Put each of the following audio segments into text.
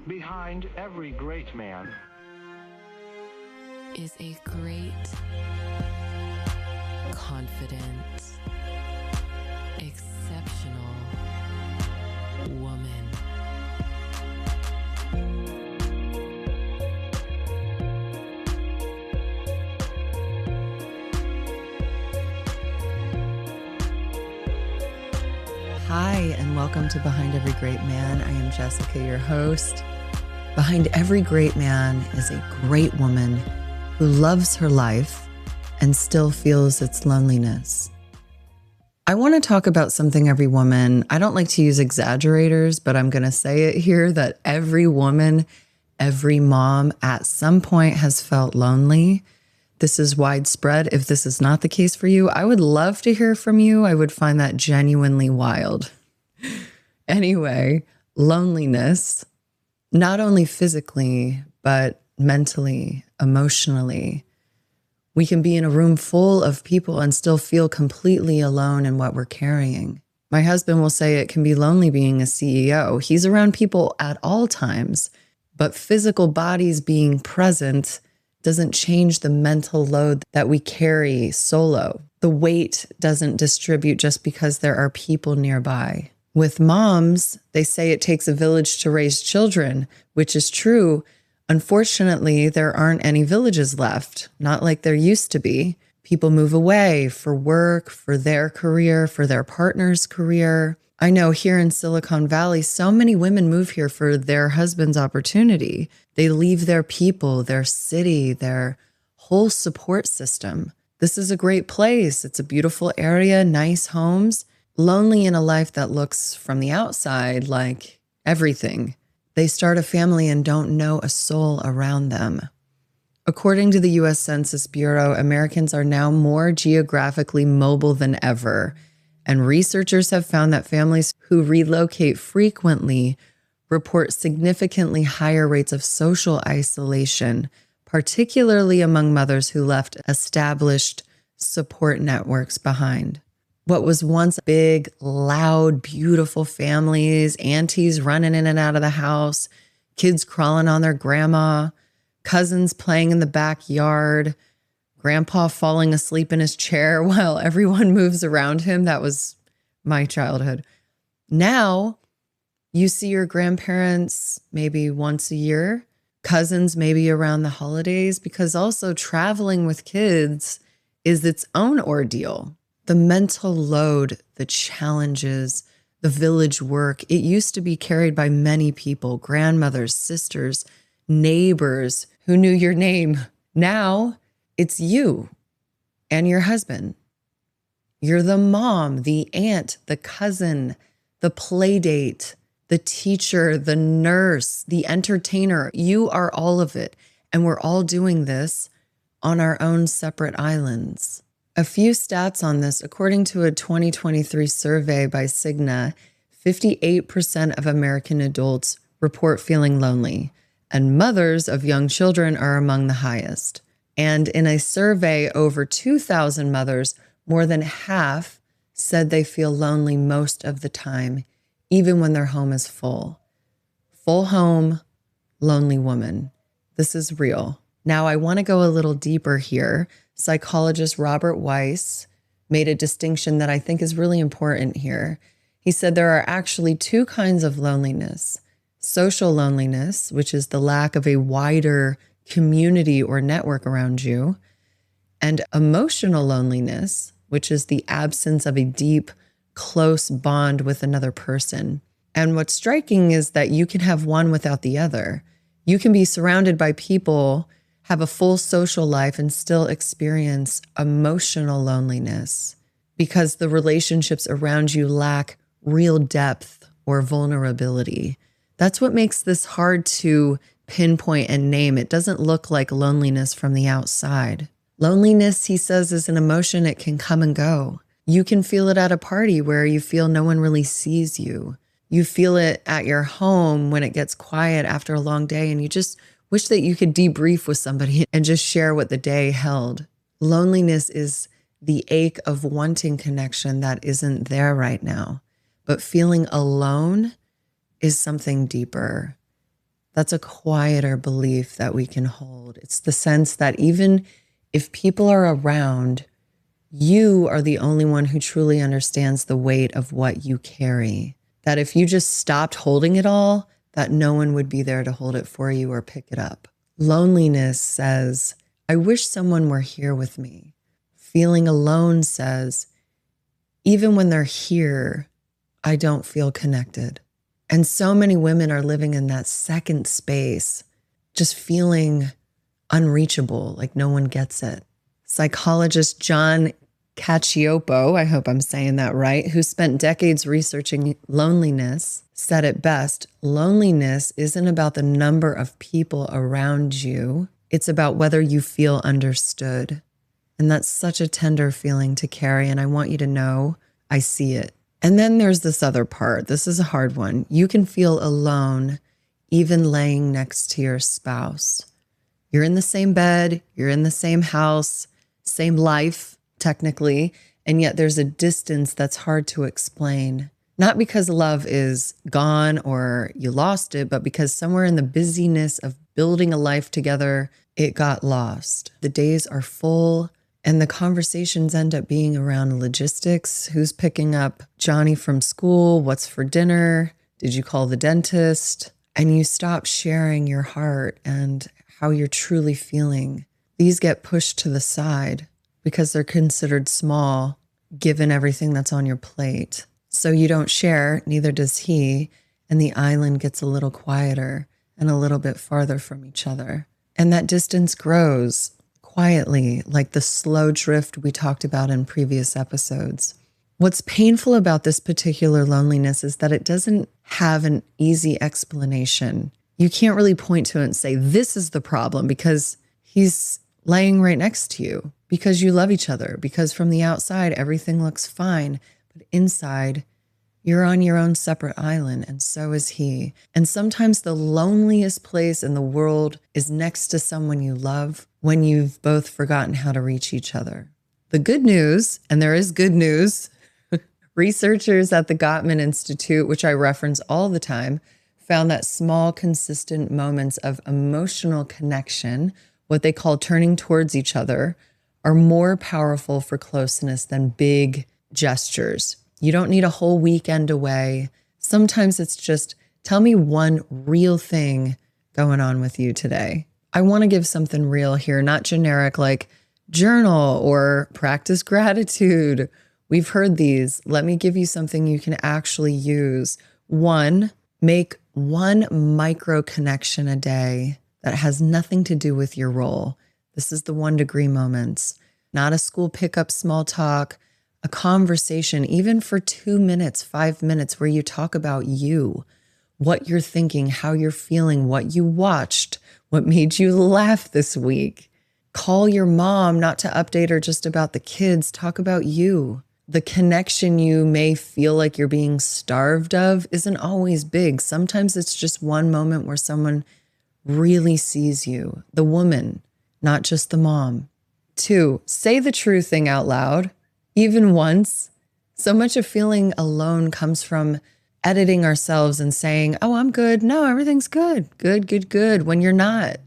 Behind every great man is a great, confident, exceptional woman. Hi, and welcome to Behind Every Great Man. I am Jessica, your host. Behind every great man is a great woman who loves her life and still feels its loneliness. I want to talk about something every woman, I don't like to use exaggerators, but I'm going to say it here, that every woman, every mom at some point has felt lonely. This is widespread. If this is not the case for you, I would love to hear from you. I would find that genuinely wild. Anyway, loneliness, not only physically, but mentally, emotionally. We can be in a room full of people and still feel completely alone in what we're carrying. My husband will say it can be lonely being a CEO. He's around people at all times, but physical bodies being present doesn't change the mental load that we carry solo. The weight doesn't distribute just because there are people nearby. With moms, they say it takes a village to raise children, which is true. Unfortunately, there aren't any villages left, not like there used to be. People move away for work, for their career, for their partner's career. I know here in Silicon Valley, so many women move here for their husband's opportunity. They leave their people, their city, their whole support system. This is a great place. It's a beautiful area, nice homes, lonely in a life that looks from the outside like everything. They start a family and don't know a soul around them. According to the U.S. Census Bureau, Americans are now more geographically mobile than ever. And researchers have found that families who relocate frequently report significantly higher rates of social isolation, particularly among mothers who left established support networks behind. What was once big, loud, beautiful families, aunties running in and out of the house, kids crawling on their grandma, cousins playing in the backyard, grandpa falling asleep in his chair while everyone moves around him. That was my childhood. Now, you see your grandparents maybe once a year, cousins maybe around the holidays, because also traveling with kids is its own ordeal. The mental load, the challenges, the village work, it used to be carried by many people, grandmothers, sisters, neighbors who knew your name. Now, it's you and your husband. You're the mom, the aunt, the cousin, the play date, the teacher, the nurse, the entertainer. You are all of it. And we're all doing this on our own separate islands. A few stats on this. According to a 2023 survey by Cigna, 58% of American adults report feeling lonely, and mothers of young children are among the highest. And in a survey over 2,000 mothers, more than half said they feel lonely most of the time, even when their home is full. Full home, lonely woman. This is real. Now, I want to go a little deeper here. Psychologist Robert Weiss made a distinction that I think is really important here. He said there are actually two kinds of loneliness. Social loneliness, which is the lack of a wider community or network around you, and emotional loneliness, which is the absence of a deep, close bond with another person. And what's striking is that you can have one without the other. You can be surrounded by people, have a full social life, and still experience emotional loneliness because the relationships around you lack real depth or vulnerability. That's what makes this hard to pinpoint and name. It doesn't look like loneliness from the outside. Loneliness, he says, is an emotion. It can come and go. You can feel it at a party where you feel no one really sees you. You feel it at your home when it gets quiet after a long day and you just wish that you could debrief with somebody and just share what the day held. Loneliness is the ache of wanting connection that isn't there right now. But feeling alone is something deeper. That's a quieter belief that we can hold. It's the sense that even if people are around, you are the only one who truly understands the weight of what you carry. That if you just stopped holding it all, that no one would be there to hold it for you or pick it up. Loneliness says, I wish someone were here with me. Feeling alone says, even when they're here, I don't feel connected. And so many women are living in that second space, just feeling unreachable, like no one gets it. Psychologist John Cacioppo, I hope I'm saying that right, who spent decades researching loneliness, said it best, loneliness isn't about the number of people around you. It's about whether you feel understood. And that's such a tender feeling to carry. And I want you to know I see it. And then there's this other part. This is a hard one. You can feel alone even laying next to your spouse. You're in the same bed, you're in the same house, same life, technically, and yet there's a distance that's hard to explain. Not because love is gone or you lost it, but because somewhere in the busyness of building a life together, it got lost. The days are full. And the conversations end up being around logistics. Who's picking up Johnny from school? What's for dinner? Did you call the dentist? And you stop sharing your heart and how you're truly feeling. These get pushed to the side because they're considered small, given everything that's on your plate. So you don't share, neither does he. And the island gets a little quieter and a little bit farther from each other. And that distance grows quietly, like the slow drift we talked about in previous episodes. What's painful about this particular loneliness is that it doesn't have an easy explanation. You can't really point to it and say, this is the problem, because he's laying right next to you, because you love each other, because from the outside, everything looks fine. But inside, you're on your own separate island, and so is he. And sometimes the loneliest place in the world is next to someone you love, when you've both forgotten how to reach each other. The good news, and there is good news, researchers at the Gottman Institute, which I reference all the time, found that small, consistent moments of emotional connection, what they call turning towards each other, are more powerful for closeness than big gestures. You don't need a whole weekend away. Sometimes it's just, tell me one real thing going on with you today. I want to give something real here, not generic like journal or practice gratitude. We've heard these. Let me give you something you can actually use. One, make one micro connection a day that has nothing to do with your role. This is the 1 degree moments, not a school pickup small talk, a conversation, even for 2 minutes, 5 minutes, where you talk about you, what you're thinking, how you're feeling, what you watched, what made you laugh this week. Call your mom, not to update her just about the kids. Talk about you. The connection you may feel like you're being starved of isn't always big. Sometimes it's just one moment where someone really sees you, the woman, not just the mom. 2, say the true thing out loud, even once. So much of feeling alone comes from editing ourselves and saying, oh, I'm good. No, everything's good. Good. When you're not.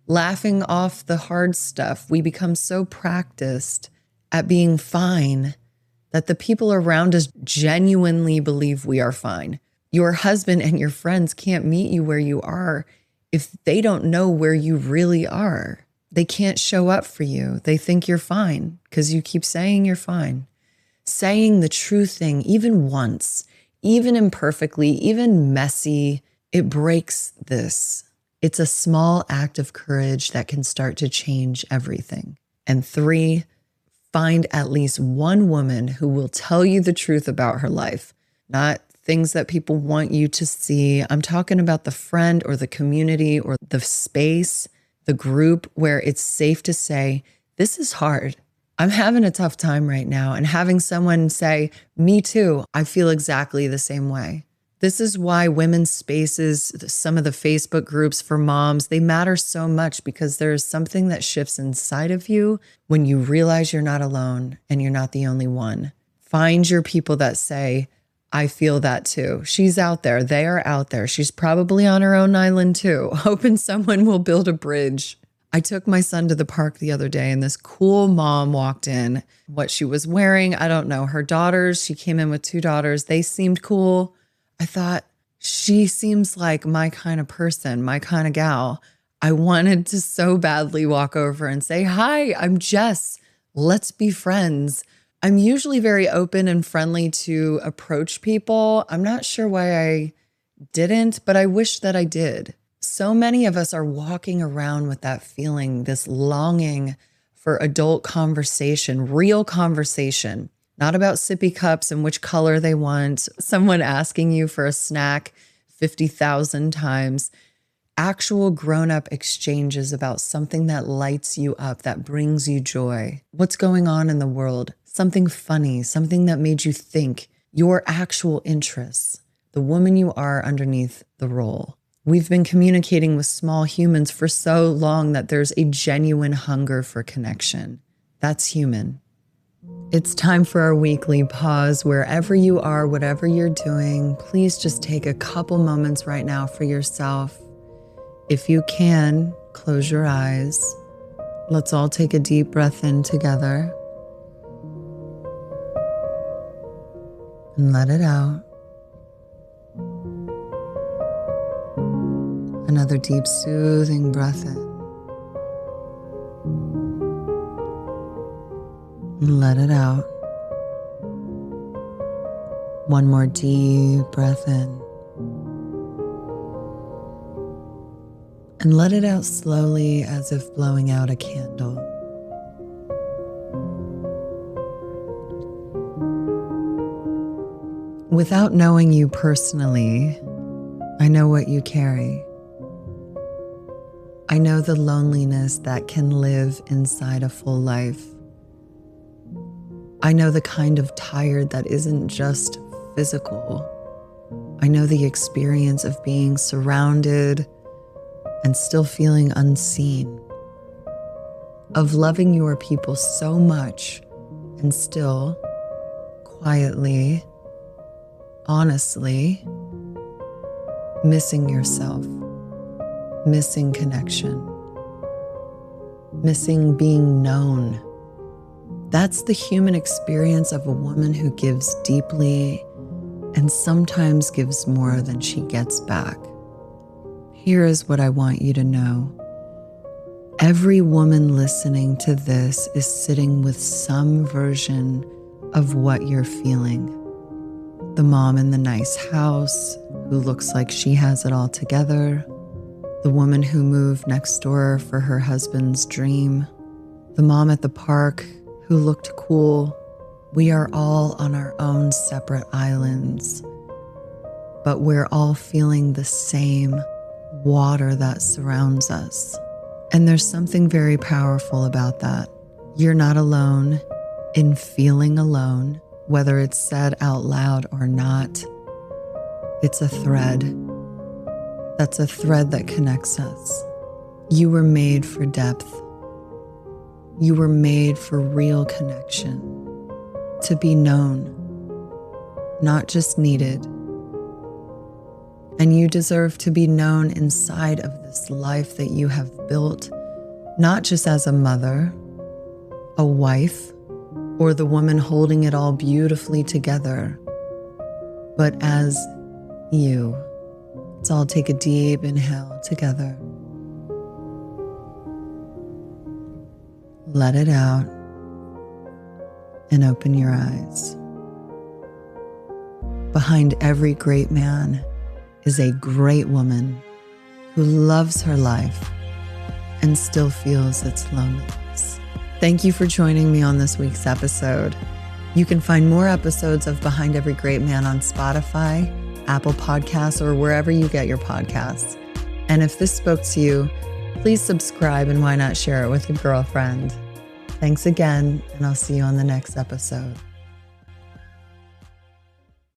Laughing off the hard stuff. We become so practiced at being fine that the people around us genuinely believe we are fine. Your husband and your friends can't meet you where you are if they don't know where you really are. They can't show up for you. They think you're fine because you keep saying you're fine. Saying the true thing, even once, even imperfectly, even messy, it breaks this. It's a small act of courage that can start to change everything. And 3, find at least one woman who will tell you the truth about her life, not things that people want you to see. I'm talking about the friend or the community or the space, the group where it's safe to say, this is hard. I'm having a tough time right now. And having someone say, me too, I feel exactly the same way. This is why women's spaces, some of the Facebook groups for moms, they matter so much, because there's something that shifts inside of you when you realize you're not alone and you're not the only one. Find your people that say, I feel that too. She's out there. They are out there. She's probably on her own island too, hoping someone will build a bridge. I took my son to the park the other day and this cool mom walked in. What she was wearing, I don't know. Her daughters, she came in with 2 daughters. They seemed cool. I thought, she seems like my kind of person, my kind of gal. I wanted to so badly walk over and say, hi, I'm Jess. Let's be friends. I'm usually very open and friendly to approach people. I'm not sure why I didn't, but I wish that I did. So many of us are walking around with that feeling, this longing for adult conversation, real conversation, not about sippy cups and which color they want, someone asking you for a snack 50,000 times, actual grown-up exchanges about something that lights you up, that brings you joy. What's going on in the world? Something funny, something that made you think, your actual interests, the woman you are underneath the role. We've been communicating with small humans for so long that there's a genuine hunger for connection. That's human. It's time for our weekly pause. Wherever you are, whatever you're doing, please just take a couple moments right now for yourself. If you can, close your eyes. Let's all take a deep breath in together. And let it out. Another deep, soothing breath in. And let it out. One more deep breath in. And let it out slowly as if blowing out a candle. Without knowing you personally, I know what you carry. I know the loneliness that can live inside a full life. I know the kind of tired that isn't just physical. I know the experience of being surrounded and still feeling unseen, of loving your people so much and still, quietly, honestly, missing yourself, missing connection, missing being known. That's the human experience of a woman who gives deeply and sometimes gives more than she gets back. Here is what I want you to know. Every woman listening to this is sitting with some version of what you're feeling. The mom in the nice house who looks like she has it all together. The woman who moved next door for her husband's dream. The mom at the park who looked cool. We are all on our own separate islands, but we're all feeling the same water that surrounds us. And there's something very powerful about that. You're not alone in feeling alone, whether it's said out loud or not. It's a thread. That's a thread that connects us. You were made for depth. You were made for real connection, to be known, not just needed. And you deserve to be known inside of this life that you have built, not just as a mother, a wife, or the woman holding it all beautifully together, but as you. Let's all take a deep inhale together. Let it out and open your eyes. Behind every great man is a great woman who loves her life and still feels its loneliness. Thank you for joining me on this week's episode. You can find more episodes of Behind Every Great Man on Spotify, Apple Podcasts, or wherever you get your podcasts. And if this spoke to you, please subscribe and why not share it with a girlfriend. Thanks again, and I'll see you on the next episode.